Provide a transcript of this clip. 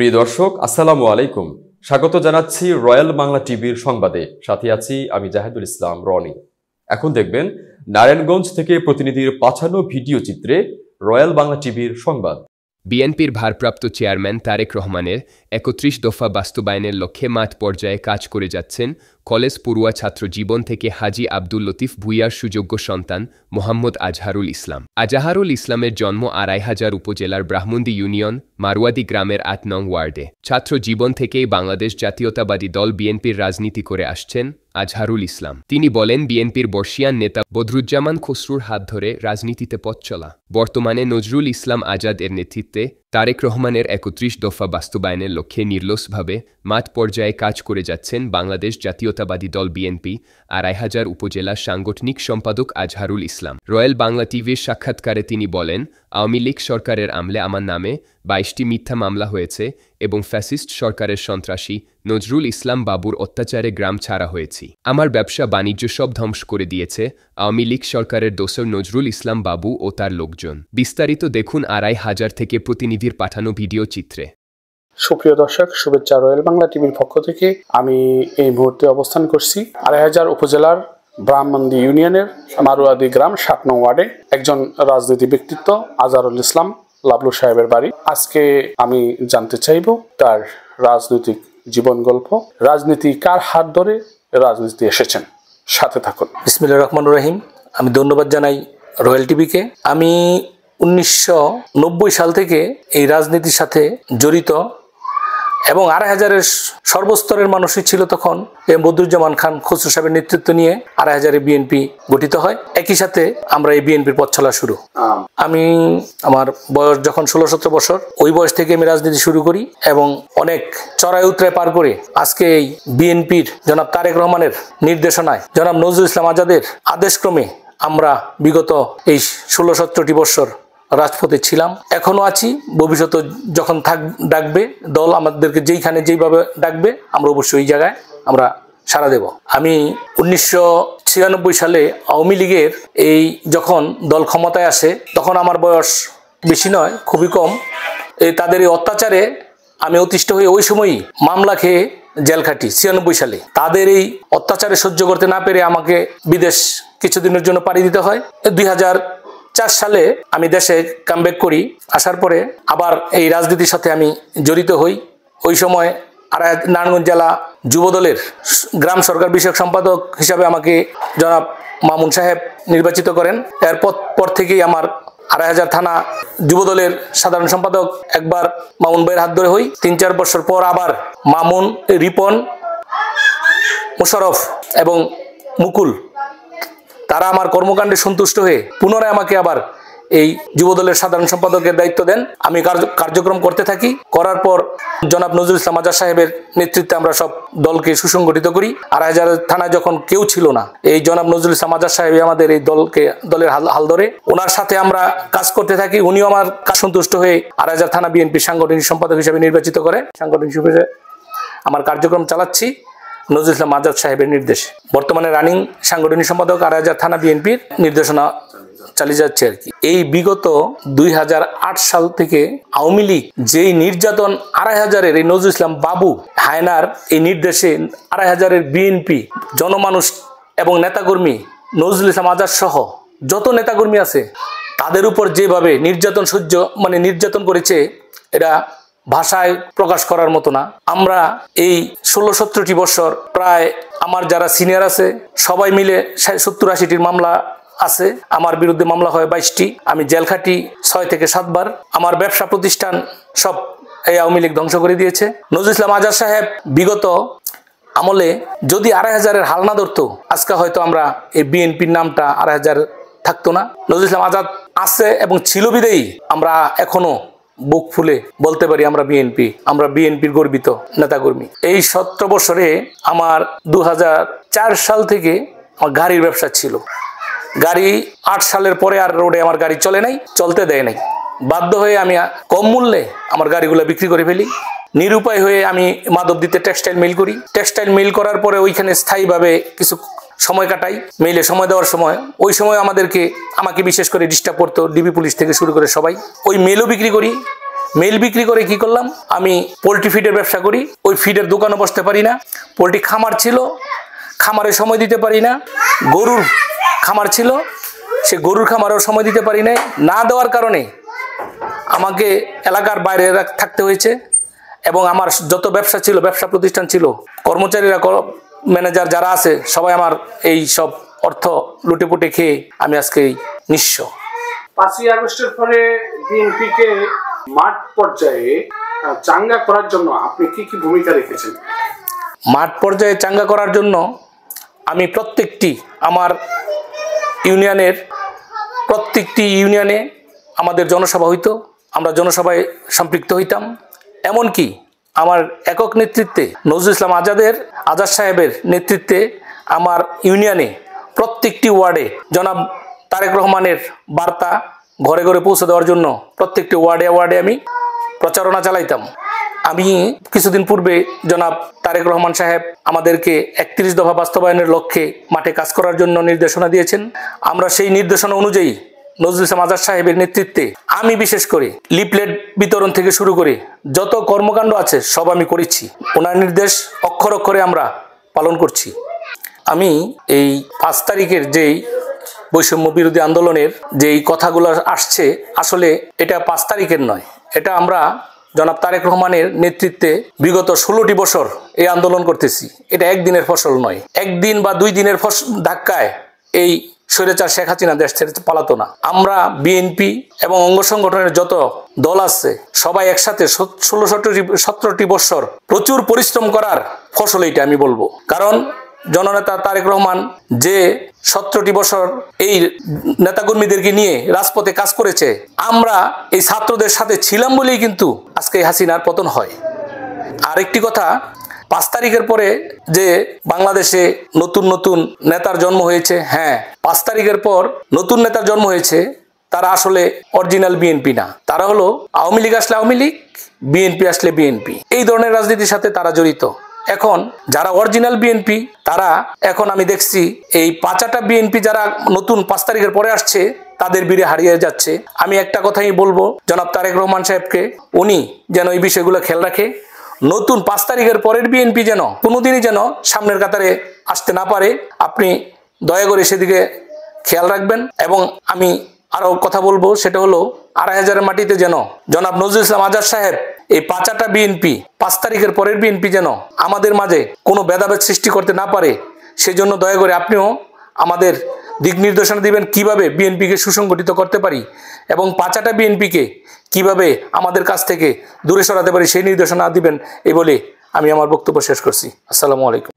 প্রিয় দর্শক, আসসালামু আলাইকুম। স্বাগত জানাচ্ছি রয়্যাল বাংলা টিভির সংবাদে। সাথে আছি আমি জাহিদুল ইসলাম রনি। এখন দেখবেন নারায়ণগঞ্জ থেকে প্রতিনিধির পাঠানো ভিডিও চিত্রে রয়্যাল বাংলা টিভির সংবাদ। বিএনপির ভারপ্রাপ্ত চেয়ারম্যান তারেক রহমানের ৩১ দফা বাস্তবায়নের লক্ষ্যে মাঠ পর্যায়ে কাজ করে যাচ্ছেন কলেজ পড়ুয়া ছাত্র জীবন থেকে হাজী আব্দুল লতিফ ভূঁইয়ার সুযোগ্য সন্তান মোহাম্মদ আজহারুল ইসলাম। আজহারুল ইসলামের জন্ম ২৫০০ উপজেলার ব্রাহ্মণদী ইউনিয়ন মারওয়াদি গ্রামের ৮ নং ওয়ার্ডে। ছাত্র জীবন থেকেই বাংলাদেশ জাতীয়তাবাদী দল বিএনপির রাজনীতি করে আসছেন আজহারুল ইসলাম। তিনি বলেন, বিএনপির বর্ষিয়ান নেতা বদরুজ্জামান খসরুর হাত ধরে রাজনীতিতে পথ চলা। বর্তমানে নজরুল ইসলাম আজাদ এর নেতৃত্বে তারেক রহমানের ৩১ দফা বাস্তবায়নের লক্ষ্যে নির্লসভাবে মাঠ পর্যায়ে কাজ করে যাচ্ছেন বাংলাদেশ জাতীয়তাবাদী দল বিএনপি ২৫০০ উপজেলার সাংগঠনিক সম্পাদক আজহারুল ইসলাম। রয়্যাল বাংলা টিভির সাক্ষাৎকারে তিনি বলেন, আওয়ামী লীগ সরকারের আমলে আমার নামে ২২টি মিথ্যা মামলা হয়েছে এবং ফ্যাসিস্ট সরকারের সন্ত্রাসী নজরুল ইসলাম বাবুর অত্যাচারে গ্রাম ছাড়া হয়েছি। আমার ব্যবসা বাণিজ্য সব ধ্বংস করে দিয়েছে আওয়ামী লীগ সরকারের দোসর নজরুল ইসলাম বাবু ও তার লোকজন। বিস্তারিত দেখুন ২৫০০ থেকে প্রতিনিধির পাঠানো ভিডিও চিত্রে। সুপ্রিয় দর্শক, শুভেচ্ছা। রয়্যাল বাংলা টিভির পক্ষ থেকে আমি এই মুহূর্তে অবস্থান করছি ২৫০০ উপজেলার ব্রাহ্মণদী ইউনিয়নের মারওয়াদি গ্রাম ৭ নং ওয়ার্ডে একজন রাজনীতি ব্যক্তিত্ব আজহারুল ইসলাম লাবলু সাহেবের বাড়ি। আজকে আমি জানতে চাইব তার রাজনৈতিক জীবন গল্প, রাজনীতি কার হাত ধরে রাজনীতি এসেছেন। সাথে থাকুন। বিসমিল্লাহির রহমানির রহিম। আমি ধন্যবাদ জানাই রয়্যাল টিভিকে। আমি ১৯৯০ সাল থেকে এই রাজনীতির সাথে জড়িত এবং ২৫০০-এর সর্বস্তরের মানুষই ছিল তখন। বদরুজ্জামান খান খসরু সাহেবের নেতৃত্ব নিয়ে ২৫০০-এ বিএনপি গঠিত হয়। একই সাথে আমরা এই বিএনপির পথ চলা শুরু। আমি আমার বয়স যখন ১৬-১৭ বছর, ওই বয়স থেকে আমি রাজনীতি শুরু করি এবং অনেক চড়াই উতরাই পার করে আজকে এই বিএনপির জনাব তারেক রহমানের নির্দেশনায়, জনাব নজরুল ইসলাম আজাদের আদেশক্রমে আমরা বিগত এই ১৬-১৭টি বছর রাজপথে ছিলাম, এখনো আছি। ভবিষ্যতে যখন ডাকবে দল আমাদেরকে যেইভাবে ডাকবে, আমরা অবশ্যই ওই জায়গায় আমরা সাড়া দেব। আমি ১৯৯৬ সালে আওয়ামী লীগের যখন দল ক্ষমতায় আসে, তখন আমার বয়স বেশি নয়, খুবই কম। তাদের এই অত্যাচারে আমি অতিষ্ঠ হয়ে ওই সময়ই মামলা খেয়ে জেল খাটি ৯৬ সালে। তাদের এই অত্যাচারে সহ্য করতে না পেরে আমাকে বিদেশ কিছুদিনের জন্য পাড়ি দিতে হয়। ২০০৪ সালে আমি দেশে কামব্যাক করি। আসার পরে আবার এই রাজনীতির সাথে আমি জড়িত হই। ওই সময় নারায়ণগঞ্জ জেলা যুবদলের গ্রাম সরকার বিষয়ক সম্পাদক হিসাবে আমাকে জনাব মামুন সাহেব নির্বাচিত করেন। এরপর থেকেই আমার ২৫০০ থানা যুবদলের সাধারণ সম্পাদক একবার মামুন ভাইয়ের হাত ধরে হই। ৩-৪ বছর পর আবার মামুন, রিপন, মোশারফ এবং মুকুল, তারা আমার কর্মকাণ্ডে সন্তুষ্ট হয়ে পুনরায় আমাকে আবার এই যুবদলের সাধারণ সম্পাদকের দায়িত্ব দেন। আমি কার্যক্রম করতে থাকি। করার পর জনাব নজরুল ইসলাম আজাদ সাহেবের নেতৃত্বে আমরা সব দলকে সুসংগঠিত করি। ২৫০০ থানায় যখন কেউ ছিল না, এই জনাব নজরুল ইসলাম আজাদ সাহেব আমাদের এই দলের হাল ধরে, ওনার সাথে আমরা কাজ করতে থাকি। উনিও আমার কাজ সন্তুষ্ট হয়ে ২৫০০ থানা বিএনপির সাংগঠনিক সম্পাদক হিসেবে নির্বাচিত করে। সাংগঠনিক হিসেবে আমার কার্যক্রম চালাচ্ছি নজরুল ইসলাম আজাদ সাহেবের নির্দেশে। বর্তমানে রানিং সাংগঠনিক সম্পাদক ২৫০০ থানা বিএনপির নির্দেশনা চালিয়ে যাচ্ছে আর কি। এই বিগত ২০০৮ সাল থেকে আওয়ামী লীগ যেই নির্যাতন ২৫০০-এর এই নজরুল ইসলাম বাবু হায়নার এই নির্দেশে ২৫০০-এর বিএনপি জনমানুষ এবং নেতাকর্মী, নজরুল ইসলাম আজাদ সহ যত নেতাকর্মী আছে, তাদের উপর যেভাবে নির্যাতন করেছে, এটা ভাষায় প্রকাশ করার মতো না। আমরা এই ১৬-১৭টি বছর প্রায় আমার যারা সিনিয়র আছে সবাই মিলে ৭০-৮০টির মামলা আছে। আমার বিরুদ্ধে মামলা হয় ২২টি। আমি জেল খাটি ৬ থেকে ৭ বার। আমার ব্যবসা প্রতিষ্ঠান সব এই আওয়ামী লীগ ধ্বংস করে দিয়েছে। নজরুল ইসলাম আজাদ সাহেব বিগত আমলে যদি ২৫০০-এর হাল না ধরতো, আজকে হয়তো আমরা এই বিএনপির নামটা ২৫০০ থাকতো না। নজরুল ইসলাম আজাদ আছে এবং ছিল বিদেয়ী আমরা এখনো বুক ফুলে বলতে পারি আমরা বিএনপির গর্বিত নেতাকর্মী। এই ১৭ বছরে আমার ২০০৪ সাল থেকে আমার গাড়ির ব্যবসা ছিল। গাড়ি ৮ সালের পরে আর রোডে আমার গাড়ি চলতে দেয় নাই। বাধ্য হয়ে আমি কম মূল্যে আমার গাড়িগুলো বিক্রি করে ফেলি। নিরুপায় হয়ে আমি মাধবদীতে টেক্সটাইল মিল করি। টেক্সটাইল মিল করার পরে ওইখানে স্থায়ীভাবে কিছু সময় কাটাই। মেইলে সময় দেওয়ার সময় ওই সময় আমাকে বিশেষ করে ডিস্টার্ব করতো ডিবি পুলিশ থেকে শুরু করে সবাই। ওই মেলও বিক্রি করি, মেল বিক্রি করে কি করলাম, আমি পোলট্রি ফিডের ব্যবসা করি। ওই ফিডের দোকানে বসতে পারি না। পোলট্রি খামার ছিল, খামারে সময় দিতে পারি না। গরুর খামার ছিল, সে গরুর খামারেও সময় দিতে পারি না। না দেওয়ার কারণে আমাকে এলাকার বাইরে থাকতে হয়েছে এবং আমার যত ব্যবসা ছিল, ব্যবসা প্রতিষ্ঠান ছিল, কর্মচারীরা, ম্যানেজার যারা আছে, সবাই আমার এই সব অর্থ লুটেপুটে খেয়ে আমি আজকে নিঃস্ব। 5ই আগস্টের পরে বিএনপিকে মাঠ পর্যায়ে চাঙ্গা করার জন্য আপনি কি কি ভূমিকা রেখেছেন? মাঠ পর্যায়ে চাঙ্গা করার জন্য আমি প্রত্যেকটি আমার ইউনিয়নের প্রত্যেকটি ইউনিয়নে আমাদের জনসভা হইতো, আমরা জনসভায় সম্পৃক্ত হইতাম। এমনকি আমার একক নেতৃত্বে নজরুল ইসলাম আজাদ সাহেবের নেতৃত্বে আমার ইউনিয়নে প্রত্যেকটি ওয়ার্ডে জনাব তারেক রহমানের বার্তা ঘরে ঘরে পৌঁছে দেওয়ার জন্য প্রত্যেকটি ওয়ার্ডে আমি প্রচারণা চালাইতাম। আমি কিছুদিন পূর্বে জনাব তারেক রহমান সাহেব আমাদেরকে 31 দফা বাস্তবায়নের লক্ষ্যে মাঠে কাজ করার জন্য নির্দেশনা দিয়েছেন। আমরা সেই নির্দেশনা অনুযায়ী নজরুল ইসলাম আজাদ সাহেবের নেতৃত্বে আমি বিশেষ করে লিফলেট বিতরণ থেকে শুরু করে যত কর্মকাণ্ড আছে সব আমি করেছি। ওনার নির্দেশ অক্ষর অক্ষরে আমরা পালন করছি। আমি এই 5 তারিখের যেই বৈষম্য বিরোধী আন্দোলনের যেই কথাগুলো আসছে, আসলে এটা 5 তারিখের নয়, এটা আমরা জনাব তারেক রহমানের নেতৃত্বে বিগত 16টি বছর এই আন্দোলন করতেছি। এটা একদিনের ফসল নয়, একদিন বা 2 দিনের ধাক্কায় এই স্বৈরাচার শেখ হাসিনা দেশ ছেড়ে পালাতো না। আমরা বিএনপি এবং অঙ্গ সংগঠনের যত দল আছে সবাই একসাথে 16-17টি বছর প্রচুর পরিশ্রম করার ফসল এইটা আমি বলবো। কারণ জননেতা তারেক রহমান যে 17টি বছর এই নেতাকর্মীদেরকে নিয়ে রাজপথে কাজ করেছে, আমরা এই ছাত্রদের সাথে ছিলাম বলেই কিন্তু আজকে হাসিনার পতন হয়। আরেকটি কথা, 5 তারিখের পরে যে বাংলাদেশে নতুন নতুন নেতার জন্ম হয়েছে, হ্যাঁ 5 তারিখের পর নতুন নেতার জন্ম হয়েছে, তারা আসলে অরিজিনাল বিএনপি না। তারা হলো আওয়ামী লীগ আসলে আওয়ামী লীগ, বিএনপি আসলে বিএনপি, এই ধরনের রাজনীতির সাথে তারা জড়িত। এখন যারা অরিজিনাল বিএনপি তারা এখন আমি দেখছি এই 5টা বিএনপি যারা নতুন 5 তারিখের পরে আসছে তাদের বীরে হারিয়ে যাচ্ছে। আমি একটা কথাই বলবো জনাব তারেক রহমান সাহেবকে, উনি যেন এই বিষয়গুলো খেয়াল রাখে। নতুন 5 তারিখের পরের বিএনপি যেন কোনোদিনই যেন সামনের কাতারে আসতে না পারে, আপনি দয়া করে সেদিকে খেয়াল রাখবেন। এবং আমি আরও কথা বলবো, সেটা হলো 2,500-এর মাটিতে যেন জনাব নজরুল ইসলাম আজাদ সাহেব এই 5টা বিএনপি 5 তারিখের পরের বিএনপি যেন আমাদের মাঝে কোনো ভেদাভেদ সৃষ্টি করতে না পারে, সেজন্য দয়া করে আপনিও আমাদের দিক নির্দেশনা দিবেন কিভাবে বিএনপিকে সুসংগঠিত করতে পারি এবং 5টা বিএনপিকে কিভাবে আমাদের কাছ থেকে দূরে সরাতে পারি সেই নির্দেশনা দিবেন। এই বলে আমি আমার বক্তব্য শেষ করছি। আসসালামু আলাইকুম।